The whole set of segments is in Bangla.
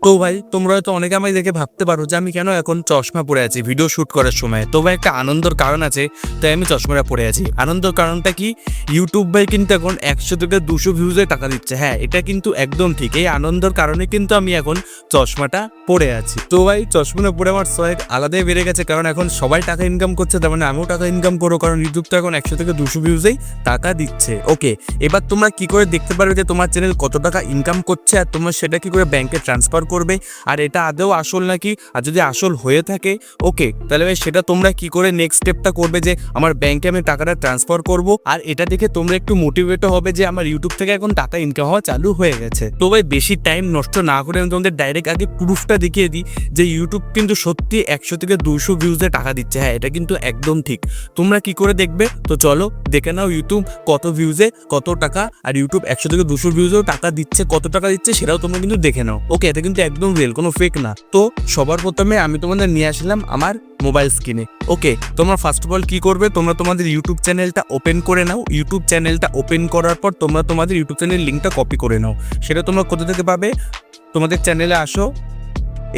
তো ভাই তোমরা হয়তো অনেকে আমায় দেখে ভাবতে পারো যে আমি কেন এখন চশমা পরে আছি ভিডিও শুট করার সময়। তো ভাই একটা আনন্দের কারণ আছে, তাই আমি চশমাটা পরে আছি। আনন্দের কারণটা কি, ইউটিউব ভাই কিন্তু এখন 100 থেকে 200 ভিউজে টাকা দিচ্ছে। হ্যাঁ, এটা কিন্তু একদম ঠিক। এই আনন্দের কারণে কিন্তু আমি এখন চশমাটা পরে আছি। তো ভাই চশমাটা পরে আমার সোয়াগ আলাদাই বেড়ে গেছে, কারণ এখন সবাই টাকা ইনকাম করছে, তার মানে আমিও টাকা ইনকাম করবো, কারণ ইউটিউব তো এখন 100 থেকে 200 ভিউজেই টাকা দিচ্ছে। ওকে, এবার তোমরা কি করে দেখতে পারবে যে তোমার চ্যানেল কত টাকা ইনকাম করছে, আর তোমরা সেটা কি করে ব্যাংকে ট্রান্সফার করবে, আর এটা আদৌ আসল নাকি। আর যদি আসল হয়ে থাকে ওকে, তাহলে ভাই সেটা তোমরা কি করে নেক্সট স্টেপটা করবে যে আমার ব্যাংকে আমি টাকাটা ট্রান্সফার করব। আর এটা দেখে তোমরা একটু মোটিভেট হবে যে আমার ইউটিউব থেকে এখন টাকা ইনকাম হওয়া চালু হয়ে গেছে। তো ভাই বেশি টাইম নষ্ট না করে আমি তোমাদের ডাইরেক্ট আগে প্রুফটা দেখিয়ে দিই যে ইউটিউব কিন্তু সত্যি 100 থেকে 200 ভিউজে টাকা দিচ্ছে। হ্যাঁ, এটা কিন্তু একদম ঠিক। তোমরা কি করে দেখবে, তো চলো দেখে নাও ইউটিউব কত ভিউজে কত টাকা, আর ইউটিউব 100 থেকে 200 ভিউজেও টাকা দিচ্ছে, কত টাকা দিচ্ছে সেটাও তোমরা কিন্তু দেখে নাও। ওকে, এটা কিন্তু একদম রিয়েল, কোনো ফেক না। তো সবার প্রথমে আমি তোমাদের নিয়ে আসলাম আমার মোবাইল স্ক্রিনে। ওকে, তোমরা ফার্স্ট অফ অল কি করবে, তোমরা তোমাদের ইউটিউব চ্যানেলটা ওপেন করে নাও। ইউটিউব চ্যানেলটা ওপেন করার পর তোমরা তোমাদের ইউটিউব চ্যানেলের লিঙ্কটা কপি করে নাও। সেটা তোমরা কোথা থেকে পাবে, তোমাদের চ্যানেলে আসো,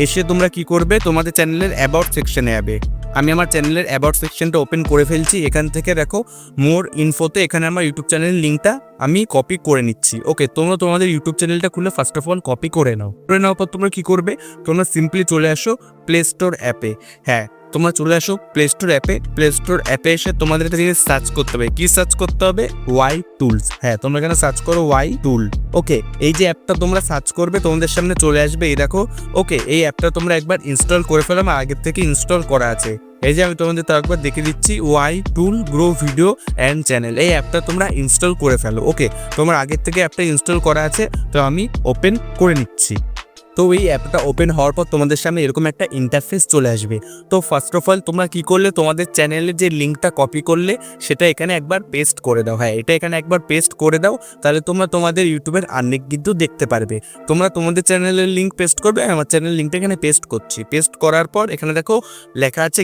এসে তোমরা কি করবে, তোমাদের চ্যানেলের অ্যাবাউট সেকশনে যাবে। আমি আমার চ্যানেলের অ্যাবাউট সেকশনটা ওপেন করে ফেলছি। এখান থেকে দেখো মোর ইনফোতে এখানে আমার ইউটিউব চ্যানেলের লিঙ্কটা আমি কপি করে নিচ্ছি। ওকে, তোমরা তোমাদের ইউটিউব চ্যানেলটা খুলে ফার্স্ট অফ অল কপি করে নাও। করে নেওয়ার পর তোমরা কি করবে, তোমরা সিম্পলি চলে আসো প্লে স্টোর অ্যাপে। হ্যাঁ, তোমরা চলে আসো প্লে স্টোর অ্যাপে। প্লে স্টোর অ্যাপে এসে তোমাদের একটা জিনিস সার্চ করতে হবে। কি সার্চ করতে হবে, ওয়াই টুলস। হ্যাঁ, তোমরা এখানে সার্চ করো ওয়াই টুল। ওকে, এই যে অ্যাপটা তোমরা সার্চ করবে তোমাদের সামনে চলে আসবে, এই দেখো। ওকে, এই অ্যাপটা তোমরা একবার ইনস্টল করে ফেলো, আমার আগের থেকে ইনস্টল করা আছে। এই যে আমি তোমাদের তো একবার দেখে দিচ্ছি, Y tool grow video and channel, এই অ্যাপটা তোমরা ইনস্টল করে ফেলো। ওকে, তোমার আগের থেকে অ্যাপটা ইনস্টল করা আছে, তো আমি ওপেন করে নিচ্ছি। তো এই অ্যাপটা ওপেন হওয়ার পর তোমাদের সামনে এরকম একটা ইন্টারফেস চলে আসবে। তো ফার্স্ট অফ অল তোমরা কি করলে, তোমাদের চ্যানেলের যে লিঙ্কটা কপি করলে সেটা এখানে একবার পেস্ট করে দাও। হ্যাঁ, এটা এখানে একবার পেস্ট করে দাও, তাহলে তোমরা তোমাদের ইউটিউবের আর্নিং কিন্তু দেখতে পারবে। তোমরা তোমাদের চ্যানেলের লিঙ্ক পেস্ট করবে, আমার চ্যানেলের লিঙ্কটা এখানে পেস্ট করছি। পেস্ট করার পর এখানে দেখো লেখা আছে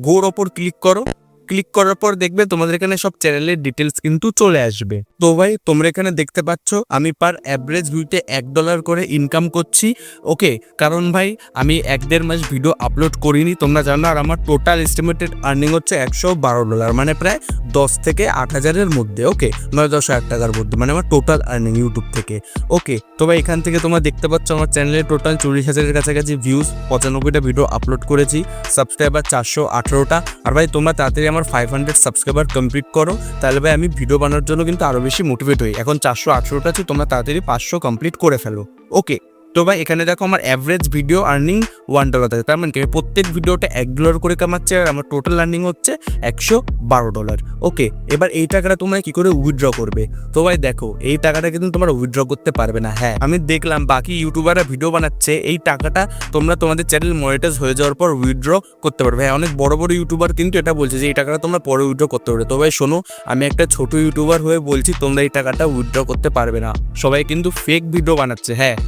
গোর ওপর ক্লিক করো। ক্লিক করার পর দেখবে তোমাদের এখানে সব চ্যানেলের ডিটেলস কিন্তু চলে আসবে। তো ভাই তোমরা এখানে দেখতে পাচ্ছ আমি পার অ্যাভারেজ ভিউতে $1 করে ইনকাম করছি। ওকে, কারণ ভাই আমি 1-1.5 মাস ভিডিও আপলোড করিনি, তোমরা জানো। আর আমার টোটাল এস্টিমেটেড আর্নিং হচ্ছে $112, মানে প্রায় 10 থেকে 8,000-এর মধ্যে। ওকে, 9-10 হাজার টাকার মধ্যে, মানে আমার টোটাল আর্নিং ইউটিউব থেকে। ওকে, তো ভাই এখান থেকে তোমরা দেখতে পাচ্ছ আমার চ্যানেলে টোটাল 40,000-এর কাছাকাছি ভিউজ, 95টা ভিডিও আপলোড করেছি, সাবস্ক্রাইবার 418টা। আর ভাই তোমরা তাড়াতাড়ি আমার 500 সাবস্ক্রাইবার কমপ্লিট করো, তাহলে ভাই আমি ভিডিও বানানোর জন্য কিন্তু আরও বেশি মোটিভেট হই। এখন 418টা আছে, তোমরা তাড়াতাড়ি 500 কমপ্লিট করে ফেলো। ওকে, তো ভাই এখানে দেখো আমার অ্যাভারেজ ভিডিও আর্নিং $1 থাকে, তার মানে কি প্রত্যেক ভিডিওটা $1 করে কামাচ্ছে, আর আমার টোটাল আর্নিং হচ্ছে $112। ওকে, এবার এই টাকাটা তোমরা কি করে উইথড্র করবে, তো ভাই দেখো এই টাকাটা কিন্তু তোমরা উইথড্র করতে পারবে না। হ্যাঁ, আমি দেখলাম বাকি ইউটিউবাররা ভিডিও বানাচ্ছে, এই টাকাটা তোমরা তোমাদের চ্যানেল মনিটাইজ হয়ে যাওয়ার পর উইথড্র করতে পারবে। হ্যাঁ, অনেক বড় বড় ইউটিউবার কিন্তু এটা বলছে যে এই টাকাটা তোমরা পরে উইথড্র করতে পারবে। তো ভাই শোনো, আমি একটা ছোট ইউটিউবার হয়ে বলছি তোমরা এই টাকাটা উইথড্র করতে পারবে না। সবাই কিন্তু ফেক ভিডিও বানাচ্ছে। হ্যাঁ,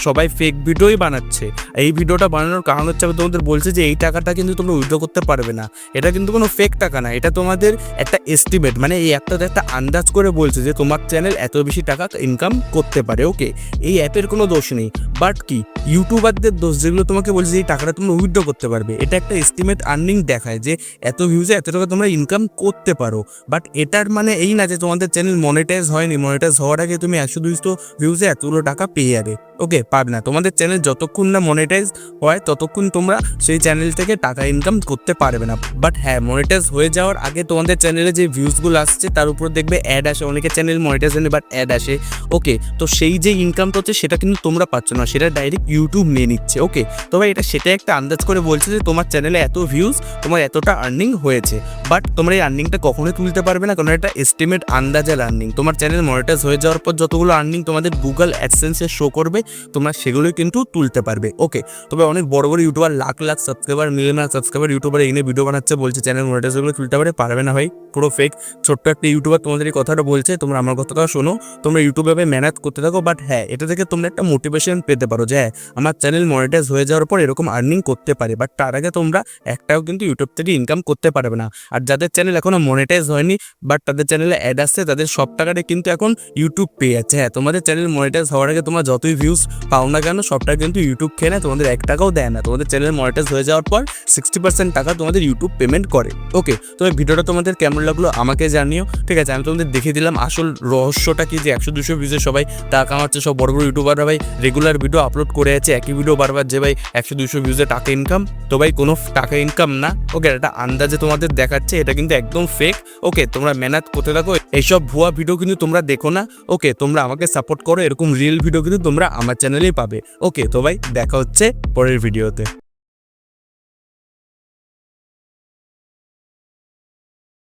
সবাই ফেক ভিডিওই বানাচ্ছে। এই ভিডিওটা বানানোর কারণ হচ্ছে আমি তোমাদের বলছি যে এই টাকাটা কিন্তু তোমরা উইথড্র করতে পারবে না। এটা কিন্তু কোনো ফেক টাকা না, এটা তোমাদের একটা এস্টিমেট, মানে এই অ্যাপটাতে একটা আন্দাজ করে বলছে যে তোমার চ্যানেল এত বেশি টাকা ইনকাম করতে পারে। ওকে, এই অ্যাপের কোনো দোষ নেই, বাট কি ইউটিউবারদের দোষ, যেগুলো তোমাকে বলছে যে এই টাকাটা তোমরা উইথড্র করতে পারবে। এটা একটা এস্টিমেট আর্নিং দেখায় যে এত ভিউজে এত টাকা তোমরা ইনকাম করতে পারো, বাট এটার মানে এই না যে তোমাদের চ্যানেল মনিটাইজ হয়নি, মনিটাইজ হওয়ার আগে তুমি 100-200 ভিউজে এতগুলো টাকা পেয়ে যাবে। ওকে, পারবে না। তোমাদের চ্যানেল যতক্ষণ না মনিটাইজ হয় ততক্ষণ তোমরা সেই চ্যানেল থেকে টাকা ইনকাম করতে পারবে না। বাট হ্যাঁ, মনিটাইজ হয়ে যাওয়ার আগে তোমাদের চ্যানেলে যে ভিউজগুলো আসছে তার উপর দেখবে অ্যাড আসে, অনেকে চ্যানেল মনিটাইজ হয়নি বাট অ্যাড আসে। ওকে, তো সেই যে ইনকামটা হচ্ছে সেটা কিন্তু তোমরা পাচ্ছ না, সেটা ডাইরেক্ট ইউটিউব নিয়ে নিচ্ছে। ওকে, তো ভাই এটা সেটাই একটা আন্দাজ করে বলছে যে তোমার চ্যানেলে এত ভিউজ, তোমার এতটা আর্নিং হয়েছে, বাট তোমরা এই আর্নিংটা কখনোই তুলতে পারবে না, কারণ এটা এস্টিমেট আন্দাজের আর্নিং। তোমার চ্যানেল মনিটাইজ হয়ে যাওয়ার পর যতগুলো আর্নিং তোমাদের গুগল অ্যাডসেন্সে শো করবে তোমরা সেগুলোই কিন্তু তুলতে পারবে। ওকে। ওকে, তবে অনেক বড় বড় YouTuber lakh lakh subscriber, million subscriber YouTuber এনে ভিডিও বানাচ্ছে, বলছে চ্যানেল মনিটাইজেশন তুলতে পারবে না ভাই, পুরো ফেক। ছোট্ট একটা ইউটিউবার তোমাদের এই কথাটা বলছে, তোমরা আমার কথাটা শোনো, তোমরা ইউটিউবে মেহনত করতে থাকো। বাট হ্যাঁ, এটা থেকে তোমরা একটা মোটিভেশন পেতে পারো যে হ্যাঁ, আমার চ্যানেল মনিটাইজ হয়ে যাওয়ার পর এরকম আর্নিং করতে পারে। বাট তার আগে তোমরা একটাও কিন্তু ইউটিউব থেকে ইনকাম করতে পারবে না। আর যাদের চ্যানেল এখনো মনিটাইজ হয়নি বাট তাদের চ্যানেলে অ্যাড আসছে, তাদের সব টাকাটা কিন্তু এখন ইউটিউব পেয়ে যাচ্ছে। হ্যাঁ, তোমাদের চ্যানেল মনিটাইজ হওয়ার আগে তোমরা যতই ভিউজ পাও না কেন, সবটা কিন্তু ইউটিউব খেয়ে নেয়, তোমাদের 1 টাকাও দেয় না। তোমাদের চ্যানেল মনিটাইজ হয়ে যাওয়ার পর 60% টাকা তোমাদের ইউটিউব পেমেন্ট করে। ওকে, তো এই ভিডিওটা তোমাদের কেমন লাগলো আমাকে জানিও, ঠিক আছে? আমি তোমাদের দেখিয়ে দিলাম আসল রহস্যটা কি, যে 100-200 ভিউজে সবাই টাকা কামাচ্ছে। সব বড় বড় ইউটিউবাররা ভাই রেগুলার ভিডিও আপলোড করে আছে, একই ভিডিও বারবার, যে ভাই 100-200 ভিউজে টাকা ইনকাম। তো ভাই কোনো টাকা ইনকাম না, ওকে, এটা আন্দাজে তোমাদের দেখাচ্ছে, এটা কিন্তু একদম ফেক। ওকে, তোমরা মেহনত করতে থাকো, এইসব ভুয়া ভিডিও কিন্তু তোমরা দেখো না। ওকে, তোমরা আমাকে সাপোর্ট করো, এরকম রিয়েল ভিডিও কিন্তু তোমরা আমার চ্যানেলেই পাবে। ওকে, তো ভাই দেখা হচ্ছে পরের ভিডিওতে।